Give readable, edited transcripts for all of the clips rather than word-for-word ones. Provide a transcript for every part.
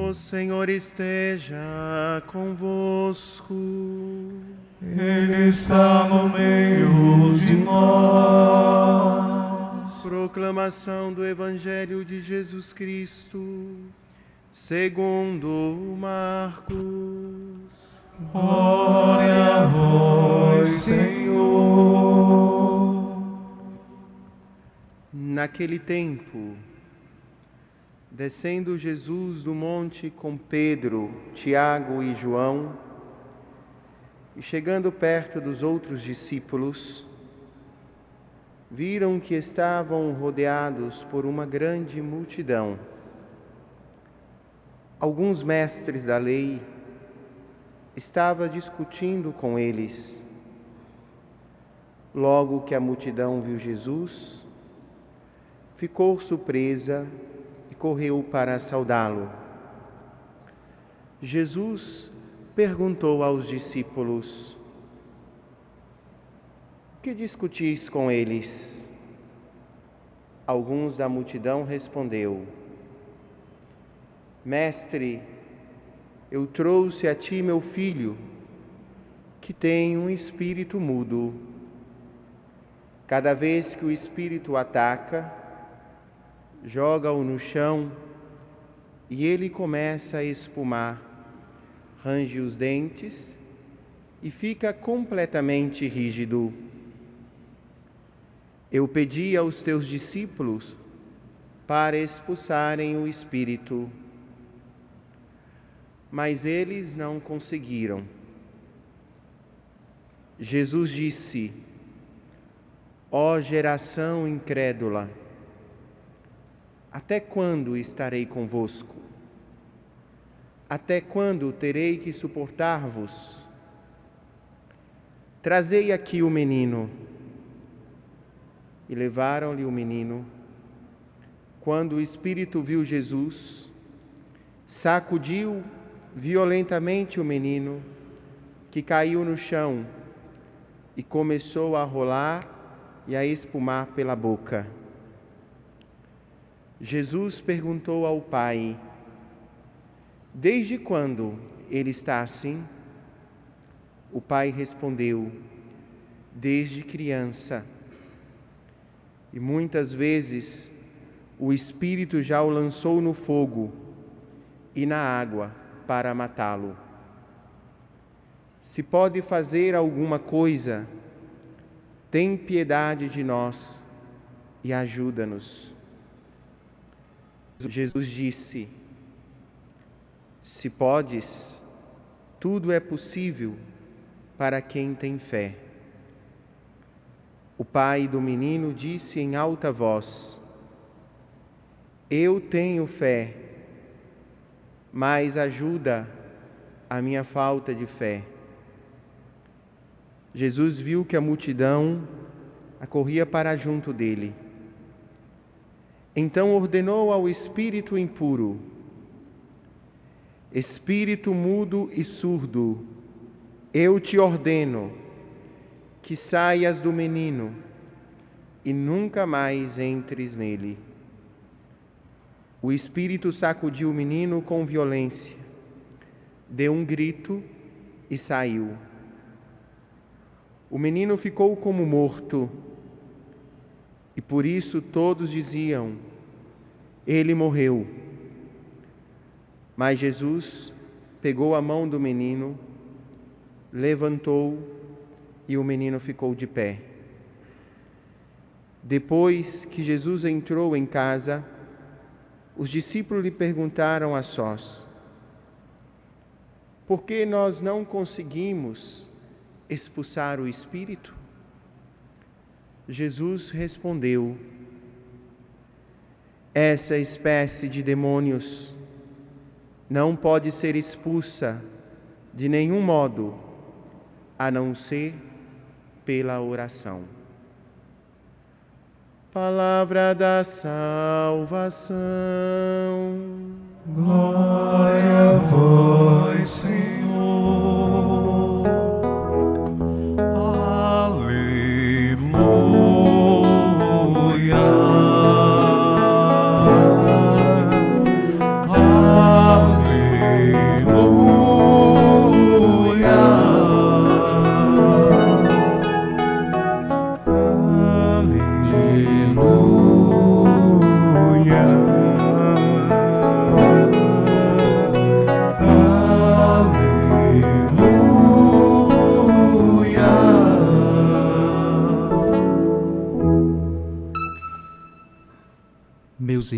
O Senhor esteja convosco. Ele está no meio de nós. Proclamação do Evangelho de Jesus Cristo, segundo Marcos. Glória a vós, Senhor. Naquele tempo, descendo Jesus do monte com Pedro, Tiago e João, e chegando perto dos outros discípulos, viram que estavam rodeados por uma grande multidão. Alguns mestres da lei estavam discutindo com eles. Logo que a multidão viu Jesus, ficou surpresa e correu para saudá-lo. Jesus perguntou aos discípulos: "O que discutis com eles?" Alguns da multidão respondeu: "Mestre, eu trouxe a ti meu filho, que tem um espírito mudo. Cada vez que o espírito o ataca, joga-o no chão e ele começa a espumar, range os dentes e fica completamente rígido. Eu pedi aos teus discípulos para expulsarem o espírito, mas eles não conseguiram." Jesus disse: "Ó geração incrédula, até quando estarei convosco? Até quando terei que suportar-vos? Trazei aqui o menino." E levaram-lhe o menino. Quando o espírito viu Jesus, sacudiu violentamente o menino, que caiu no chão e começou a rolar e a espumar pela boca. Jesus perguntou ao pai: "Desde quando ele está assim?" O pai respondeu: "Desde criança. E muitas vezes o espírito já o lançou no fogo e na água para matá-lo. Se pode fazer alguma coisa, tem piedade de nós e ajuda-nos." Jesus disse: "Se podes, tudo é possível para quem tem fé." O pai do menino disse em alta voz: "Eu tenho fé, mas ajuda a minha falta de fé." Jesus viu que a multidão acorria para junto dele. Então ordenou ao espírito impuro: "Espírito mudo e surdo, eu te ordeno que saias do menino e nunca mais entres nele." O espírito sacudiu o menino com violência, deu um grito e saiu. O menino ficou como morto, e por isso todos diziam: "Ele morreu." Mas Jesus pegou a mão do menino, levantou e o menino ficou de pé. Depois que Jesus entrou em casa, os discípulos lhe perguntaram a sós: "Por que nós não conseguimos expulsar o espírito?" Jesus respondeu: "Essa espécie de demônios não pode ser expulsa de nenhum modo, a não ser pela oração." Palavra da salvação. Glória a vós, Senhor. Aleluia. Aleluia.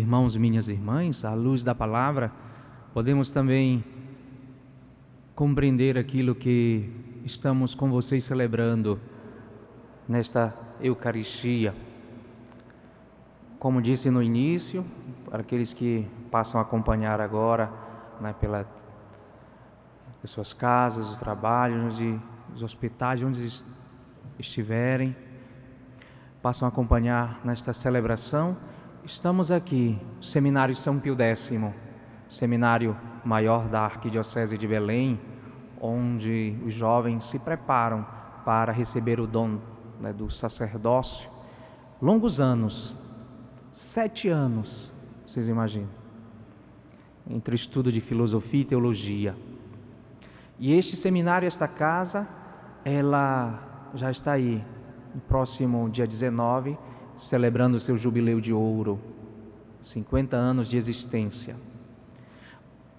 irmãos e minhas irmãs, à luz da palavra, podemos também compreender aquilo que estamos com vocês celebrando nesta Eucaristia. Como disse no início, para aqueles que passam a acompanhar agora, pelas suas casas, do trabalho, dos hospitais, onde estiverem, passam a acompanhar nesta celebração. Estamos aqui, Seminário São Pio X, seminário maior da Arquidiocese de Belém, onde os jovens se preparam para receber o dom do sacerdócio. Longos anos, 7 anos, vocês imaginam, entre o estudo de filosofia e teologia. E este seminário, esta casa, ela já está aí, no próximo dia 19, celebrando o seu jubileu de ouro, 50 anos de existência.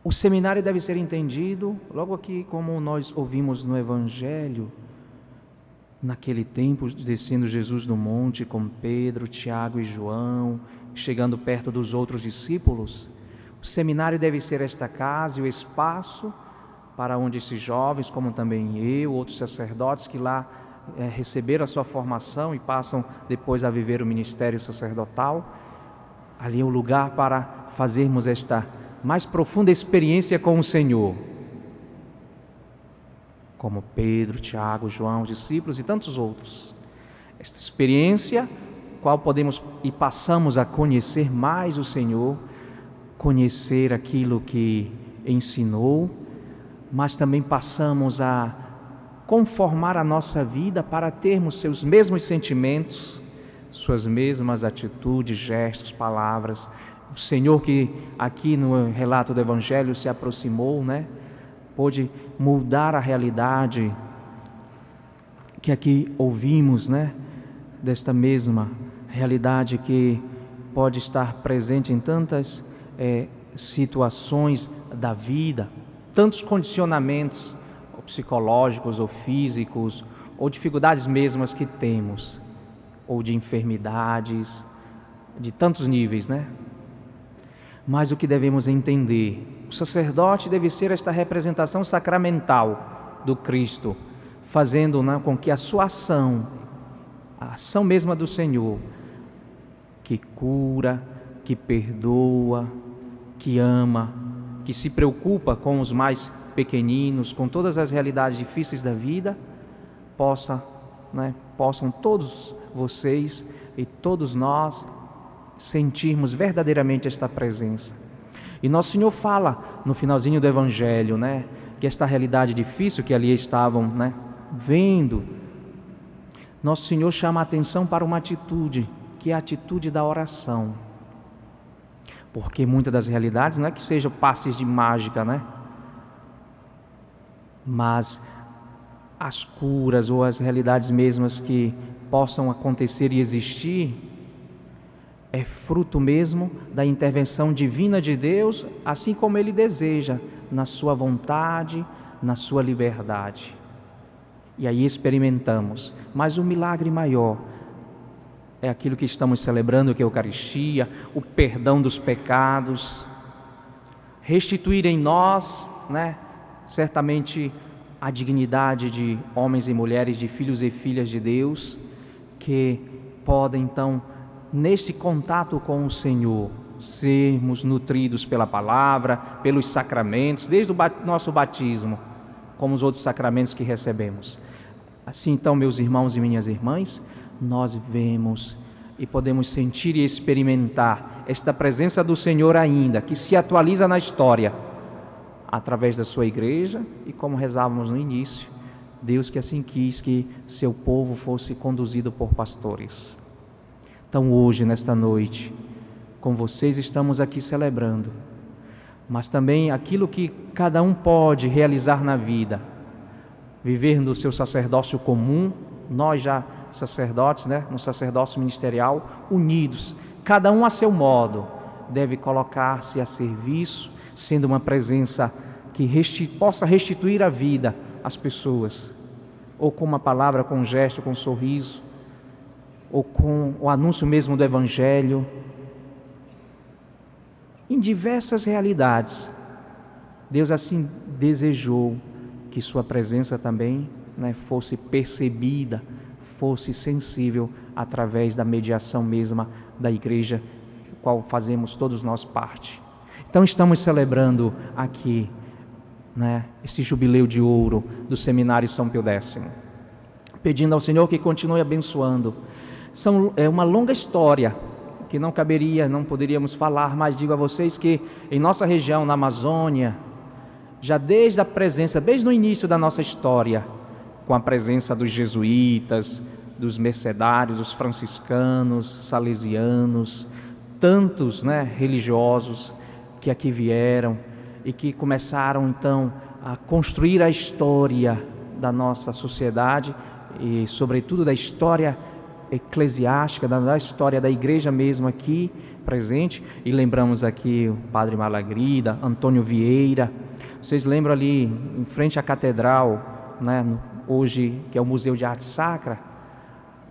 O seminário deve ser entendido, logo aqui como nós ouvimos no Evangelho, naquele tempo, descendo Jesus do monte com Pedro, Tiago e João, chegando perto dos outros discípulos. O seminário deve ser esta casa e o espaço para onde esses jovens, como também eu, outros sacerdotes que lá receberam a sua formação e passam depois a viver o ministério sacerdotal, ali é o lugar para fazermos esta mais profunda experiência com o Senhor, como Pedro, Tiago, João, os discípulos e tantos outros. Esta experiência, qual podemos e passamos a conhecer mais o Senhor, conhecer aquilo que ensinou, mas também passamos a conformar a nossa vida para termos seus mesmos sentimentos, suas mesmas atitudes, gestos, palavras. O Senhor que aqui no relato do Evangelho se aproximou, pôde mudar a realidade que aqui ouvimos, desta mesma realidade que pode estar presente em tantas situações da vida, tantos condicionamentos psicológicos ou físicos, ou dificuldades mesmas que temos, ou de enfermidades, de tantos níveis, Mas o que devemos entender, o sacerdote deve ser esta representação sacramental do Cristo, fazendo com que a sua ação, a ação mesma do Senhor, que cura, que perdoa, que ama, que se preocupa com os mais pequeninos, com todas as realidades difíceis da vida, possam todos vocês e todos nós sentirmos verdadeiramente esta presença. E Nosso Senhor fala no finalzinho do Evangelho, que esta realidade difícil que ali estavam, vendo, Nosso Senhor chama a atenção para uma atitude, que é a atitude da oração. Porque muitas das realidades não é que sejam passes de mágica, mas as curas ou as realidades mesmas que possam acontecer e existir é fruto mesmo da intervenção divina de Deus, assim como Ele deseja, na sua vontade, na sua liberdade. E aí experimentamos. Mas o milagre maior é aquilo que estamos celebrando, que é a Eucaristia, o perdão dos pecados, restituir em nós, certamente a dignidade de homens e mulheres, de filhos e filhas de Deus, que podem então, nesse contato com o Senhor, sermos nutridos pela palavra, pelos sacramentos, desde o nosso batismo, como os outros sacramentos que recebemos. Assim então, meus irmãos e minhas irmãs, nós vemos e podemos sentir e experimentar esta presença do Senhor ainda, que se atualiza na história, através da sua igreja, e como rezávamos no início, Deus que assim quis que seu povo fosse conduzido por pastores. Então hoje, nesta noite, com vocês estamos aqui celebrando, mas também aquilo que cada um pode realizar na vida, viver no seu sacerdócio comum, nós já sacerdotes, no sacerdócio ministerial, unidos, cada um a seu modo, deve colocar-se a serviço, sendo uma presença que possa restituir a vida às pessoas, ou com uma palavra, com um gesto, com um sorriso, ou com o anúncio mesmo do Evangelho, em diversas realidades. Deus assim desejou que sua presença também, né, fosse percebida, fosse sensível através da mediação mesma da igreja, qual fazemos todos nós parte. Então estamos celebrando aqui, né, esse jubileu de ouro do Seminário São Pio X, pedindo ao Senhor que continue abençoando. É uma longa história que não caberia, não poderíamos falar, mas digo a vocês que em nossa região, na Amazônia, já desde a presença, desde o início da nossa história, com a presença dos jesuítas, dos mercedários, dos franciscanos, salesianos, tantos, né, religiosos que aqui vieram e que começaram então a construir a história da nossa sociedade e sobretudo da história eclesiástica, da história da igreja mesmo aqui presente. E lembramos aqui o Padre Malagrida, Antônio Vieira. Vocês lembram ali em frente à catedral, né, hoje que é o Museu de Arte Sacra,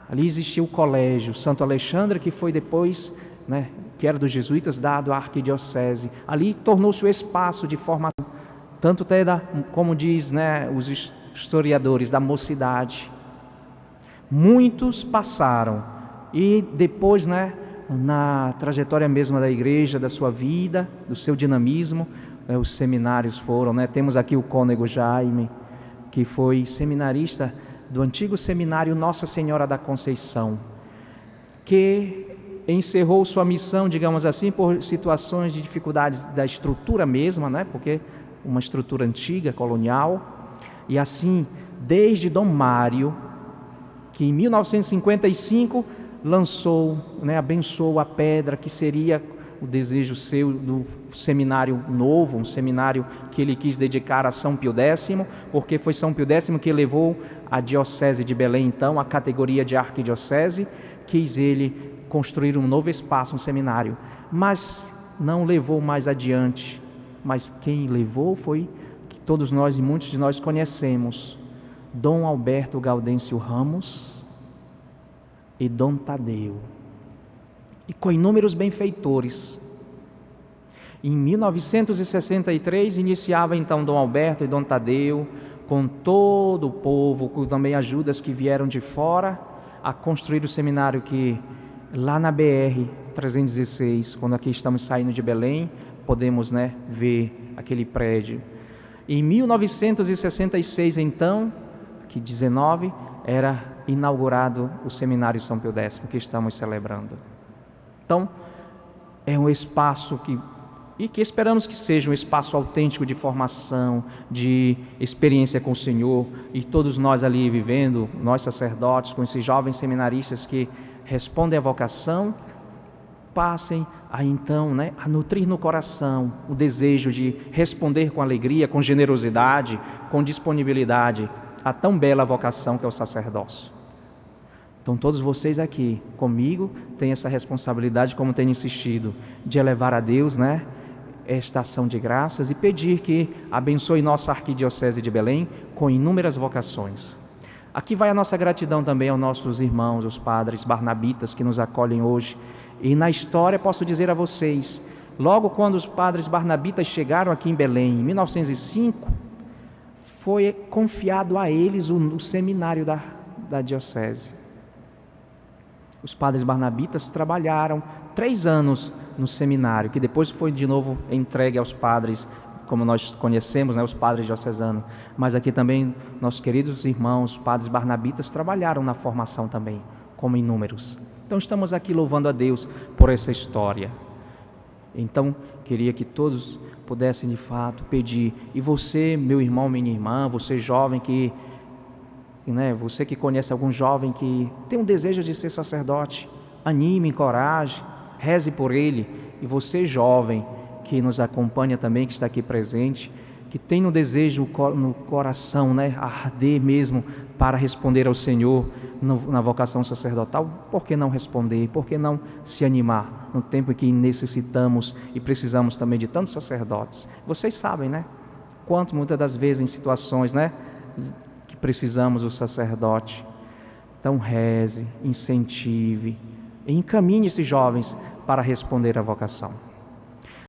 ali existia o colégio Santo Alexandre, que foi depois, né, que era dos jesuítas, dado à arquidiocese. Ali tornou-se o espaço de formação, tanto até como diz, né, os historiadores, da mocidade. Muitos passaram e depois, né, na trajetória mesma da igreja, da sua vida, do seu dinamismo, os seminários foram, né? Temos aqui o cônego Jaime, que foi seminarista do antigo seminário Nossa Senhora da Conceição, que encerrou sua missão, digamos assim, por situações de dificuldades da estrutura mesma, né? Porque uma estrutura antiga, colonial, e assim, desde Dom Mário, que em 1955 lançou, né, abençoou a pedra que seria o desejo seu do seminário novo, um seminário que ele quis dedicar a São Pio X, porque foi São Pio X que levou a diocese de Belém, então, a categoria de arquidiocese. Quis ele construir um novo espaço, um seminário, mas não levou mais adiante. Mas quem levou foi, que todos nós e muitos de nós conhecemos, Dom Alberto Gaudêncio Ramos e Dom Tadeu, e com inúmeros benfeitores. Em 1963 iniciava então Dom Alberto e Dom Tadeu, com todo o povo, com também ajudas que vieram de fora, a construir o seminário que lá na BR-316, quando aqui estamos saindo de Belém, podemos, né, ver aquele prédio. Em 1966 então, que 19, era inaugurado o Seminário São Pio X, que estamos celebrando. Então, é um espaço que esperamos que seja um espaço autêntico de formação, de experiência com o Senhor, e todos nós ali vivendo, nós sacerdotes, com esses jovens seminaristas que respondem à vocação, passem a então, né, a nutrir no coração o desejo de responder com alegria, com generosidade, com disponibilidade a tão bela vocação que é o sacerdócio. Então todos vocês aqui comigo têm essa responsabilidade, como tenho insistido, de elevar a Deus, né, esta ação de graças e pedir que abençoe nossa arquidiocese de Belém com inúmeras vocações. Aqui vai a nossa gratidão também aos nossos irmãos, os padres barnabitas que nos acolhem hoje. E na história posso dizer a vocês, logo quando os padres barnabitas chegaram aqui em Belém, em 1905, foi confiado a eles o seminário da diocese. Os padres barnabitas trabalharam 3 anos no seminário, que depois foi de novo entregue aos padres, como nós conhecemos, né, os padres diocesanos. Mas aqui também, nossos queridos irmãos, padres barnabitas, trabalharam na formação também, como inúmeros. Então estamos aqui louvando a Deus por essa história. Então, queria que todos pudessem de fato pedir. E você, meu irmão, minha irmã, você jovem que, né, você que conhece algum jovem que tem um desejo de ser sacerdote, anime, encoraje, reze por ele. E você, jovem, que nos acompanha também, que está aqui presente, que tem um desejo no coração, né, arder mesmo para responder ao Senhor na vocação sacerdotal, por que não responder? Por que não se animar no tempo em que necessitamos e precisamos também de tantos sacerdotes? Vocês sabem, né, quanto muitas das vezes em situações, né, que precisamos do sacerdote. Então reze, incentive, encaminhe esses jovens para responder à vocação.